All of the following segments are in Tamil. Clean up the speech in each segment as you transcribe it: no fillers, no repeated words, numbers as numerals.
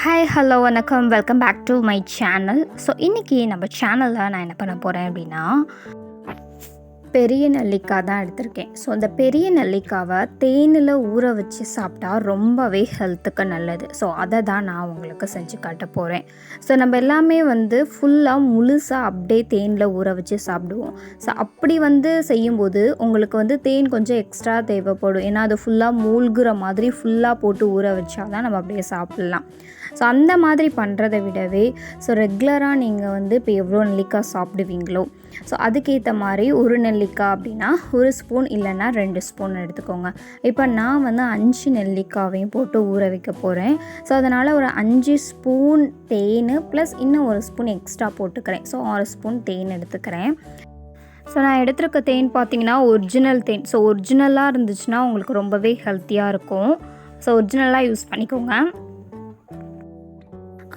ஹாய் ஹலோ வணக்கம் welcome back to my channel. So இன்றைக்கி நம்ம சேனலில் நான் என்ன பண்ண போகிறேன் அப்படின்னா பெரிய நெல்லிக்காய் தான் எடுத்திருக்கேன். ஸோ அந்த பெரிய நெல்லிக்காவை தேனில் ஊற வச்சு சாப்பிட்டா ரொம்பவே ஹெல்த்துக்கு நல்லது. ஸோ அதை தான் நான் உங்களுக்கு செஞ்சு காட்ட போகிறேன். ஸோ நம்ம எல்லாமே ஃபுல்லாக முழுசாக அப்படியே தேனில் ஊற வச்சு சாப்பிடுவோம். ஸோ அப்படி செய்யும்போது உங்களுக்கு தேன் கொஞ்சம் எக்ஸ்ட்ரா தேவைப்படும். ஏன்னா அது ஃபுல்லாக மூழ்கிற மாதிரி ஃபுல்லாக போட்டு ஊற வச்சா தான் நம்ம அப்படியே சாப்பிட்லாம். ஸோ அந்த மாதிரி பண்ணுறதை விடவே ரெகுலராக நீங்கள் இப்போ எவ்வளோ நெல்லிக்காய் சாப்பிடுவீங்களோ ஸோ அதுக்கேற்ற மாதிரி ஒரு நெல்லிக்காய் அப்படின்னா 1 ஸ்பூன் இல்லைன்னா 2 ஸ்பூன் எடுத்துக்கோங்க. இப்போ நான் 5 நெல்லிக்காவையும் போட்டு ஊற வைக்க போகிறேன். ஸோ அதனால் ஒரு 5 ஸ்பூன் தேன் ப்ளஸ் இன்னும் 1 ஸ்பூன் எக்ஸ்ட்ரா போட்டுக்கிறேன். ஸோ 6 ஸ்பூன் தேன் எடுத்துக்கிறேன். ஸோ நான் எடுத்துருக்க தேன் பார்த்திங்கன்னா ஒரிஜினல் தேன். ஸோ ஒரிஜினலாக இருந்துச்சுன்னா உங்களுக்கு ரொம்பவே ஹெல்த்தியாக இருக்கும். ஸோ ஒரிஜினலாக யூஸ் பண்ணிக்கோங்க.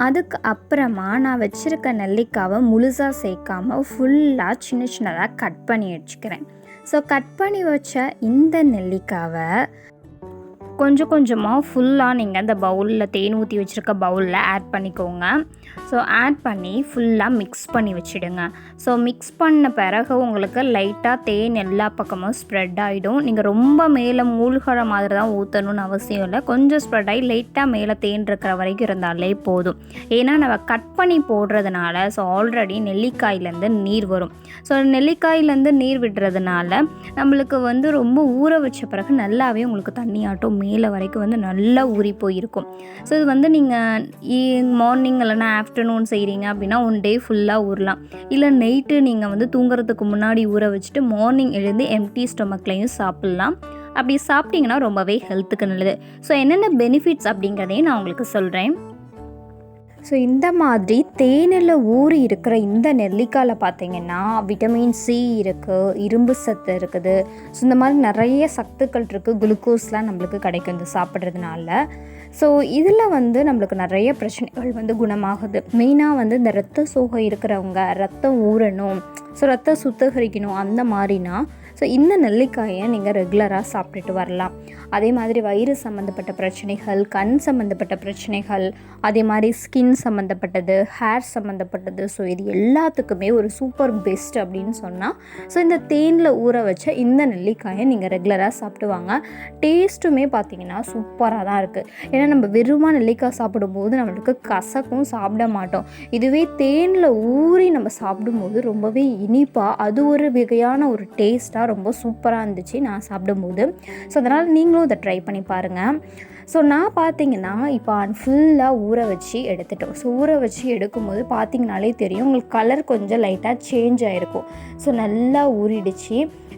அதுக்கு அப்புறமா நான் வச்சுருக்க நெல்லிக்காவை முழுசாக சேர்க்காமல் ஃபுல்லாக சின்ன சின்னதாக கட் பண்ணி வச்சுக்கிறேன். ஸோ கட் பண்ணி வச்ச இந்த நெல்லிக்காவை கொஞ்சம் கொஞ்சமாக ஃபுல்லாக நீங்கள் அந்த பவுலில் தேன் ஊற்றி வச்சுருக்க பவுலில் ஆட் பண்ணிக்கோங்க. ஸோ ஆட் பண்ணி ஃபுல்லாக மிக்ஸ் பண்ணி வச்சுடுங்க. ஸோ மிக்ஸ் பண்ண பிறகு உங்களுக்கு லைட்டாக தேன் எல்லா பக்கமும் ஸ்ப்ரெட் ஆகிடும். நீங்கள் ரொம்ப மேலே மூழ்கிற மாதிரி தான் ஊற்றணும்னு அவசியம் இல்லை. கொஞ்சம் ஸ்ப்ரெட் ஆகி லைட்டாக மேலே தேன் இருக்கிற வரைக்கும் இருந்தாலே போதும். ஏன்னா நம்ம கட் பண்ணி போடுறதுனால ஆல்ரெடி நெல்லிக்காயிலேருந்து நீர் வரும். ஸோ நெல்லிக்காயிலேருந்து நீர் விடுறதுனால நம்மளுக்கு ரொம்ப ஊற வச்ச பிறகு நல்லாவே உங்களுக்கு தண்ணி ஆட்டும் மேலே வரைக்கும் நல்லா ஊறி போயிருக்கும். ஸோ இது நீங்கள் மார்னிங் இல்லைனா ஆஃப்டர்நூன் செய்கிறீங்க அப்படின்னா 1 டே ஃபுல்லாக ஊறலாம். இல்லை நைட்டு நீங்கள் தூங்குறதுக்கு முன்னாடி ஊற வச்சுட்டு மார்னிங் எழுந்து எம்டி ஸ்டொமக்லையும் சாப்பிட்லாம். அப்படி சாப்பிட்டிங்கன்னா ரொம்பவே ஹெல்த்துக்கு நல்லது. ஸோ என்னென்ன பெனிஃபிட்ஸ் அப்படிங்கிறதையும் நான் உங்களுக்கு சொல்கிறேன். ஸோ இந்த மாதிரி தேனில் ஊறி இருக்கிற இந்த நெல்லிக்காயில் பார்த்திங்கன்னா விட்டமின் சி இருக்குது, இரும்பு சத்து இருக்குது. ஸோ இந்த மாதிரி நிறைய சத்துக்கள் இருக்குது. குளுக்கோஸ்லாம் நம்மளுக்கு கிடைக்கும் இந்த சாப்பிட்றதுனால. ஸோ இதில் நம்மளுக்கு நிறைய பிரச்சனைகள் குணமாகுது. மெயினாக இந்த ரத்த சோகை இருக்கிறவங்க, ரத்தம் ஊறணும், ஸோ ரத்தம் சுத்திகரிக்கணும் அந்த மாதிரினா ஸோ இந்த நெல்லிக்காயை நீங்கள் ரெகுலராக சாப்பிட்டுட்டு வரலாம். அதே மாதிரி வயிறு சம்மந்தப்பட்ட பிரச்சனைகள், கண் சம்மந்தப்பட்ட பிரச்சனைகள், அதே மாதிரி ஸ்கின் சம்மந்தப்பட்டது, ஹேர் சம்மந்தப்பட்டது, ஸோ இது எல்லாத்துக்குமே ஒரு சூப்பர் பெஸ்ட் அப்படின்னு சொன்னால் ஸோ இந்த தேனில் ஊற வச்ச இந்த நெல்லிக்காயை நீங்கள் ரெகுலராக சாப்பிட்டு வாங்க. டேஸ்ட்டுமே பார்த்திங்கன்னா சூப்பராக தான் இருக்குது. ஏன்னா நம்ம வெறுமாக நெல்லிக்காய் சாப்பிடும்போது நம்மளுக்கு கசக்கும், சாப்பிட மாட்டோம். இதுவே தேனில் ஊறி நம்ம சாப்பிடும்போது ரொம்பவே இனிப்பாக, அது ஒரு வகையான ஒரு டேஸ்ட்டாக ரொம்ப சூப்பராக இருந்துச்சு நான் சாப்பிடும்போது. ஸோ அதனால் நீங்களும் இதை ட்ரை பண்ணி பாருங்கள். ஸோ நான் பார்த்திங்கன்னா இப்போ ஃபுல்லாக ஊற வச்சு எடுத்துட்டோம். ஸோ ஊற வச்சு எடுக்கும்போது பார்த்திங்கனாலே தெரியும் உங்களுக்கு கலர் கொஞ்சம் லைட்டாக சேஞ்ச் ஆகிருக்கும். ஸோ நல்லா ஊறிடுச்சு.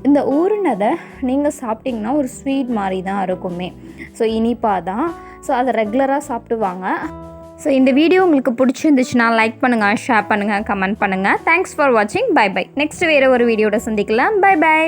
இந்த ஊறினதை நீங்கள் சாப்பிட்டிங்கன்னா ஒரு ஸ்வீட் மாதிரி தான் இருக்குமே. ஸோ இனிப்பாக தான். ஸோ அதை ரெகுலராக சாப்பிடுவாங்க. ஸோ இந்த வீடியோ உங்களுக்கு பிடிச்சிருந்துச்சுன்னா லைக் பண்ணுங்கள், ஷேர் பண்ணுங்கள், கமெண்ட் பண்ணுங்கள். தேங்க்ஸ் ஃபார் வாட்சிங். Bye bye. நெக்ஸ்ட் வேறு ஒரு வீடியோட சந்திக்கலாம். Bye by.